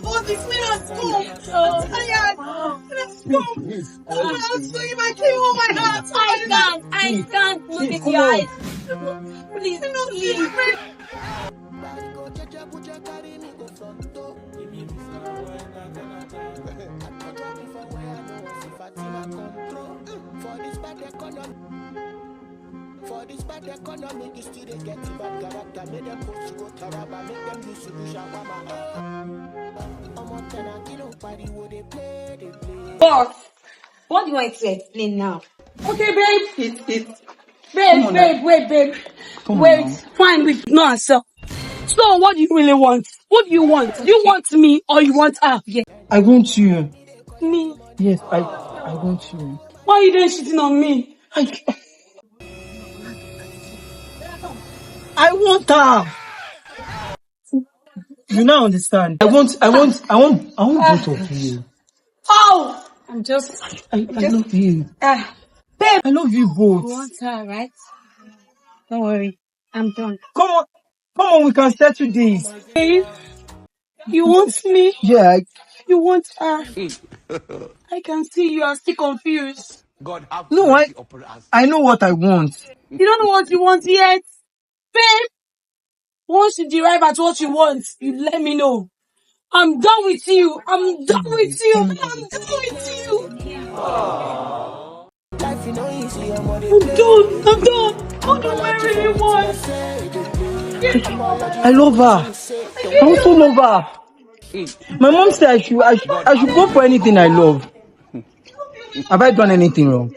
all this. Let's go. I'm tired. Let's go. I came home, my heart. I can't look at your eyes. Please, please. For this bad economy, you still get bad character. Make them push you go taraba, make them do shawarma. Boss, what do you want to explain now? Okay, babe. Babe. Wait, fine, we know ourselves. So, what do you really want? What do you want? Do you want me or you want her? Yeah. I want you. Me? Yes, I want you. Why are you then cheating on me? I want her. You now understand. I want both of you. Oh! I love you. Babe, I love you both. You want her, right? Don't worry, I'm done. Come on, we can settle this. Babe, you want me? Yeah. You want her? I can see you are still confused. God have No, I know what I want. You don't know what you want yet? Babe, once you derive at what you want, you let me know. I'm done with you. I'm done with you. I'm done with you. I'm done. What do I really want? I love her. I also love her. My mom said I should go for anything I love. Have I done anything wrong?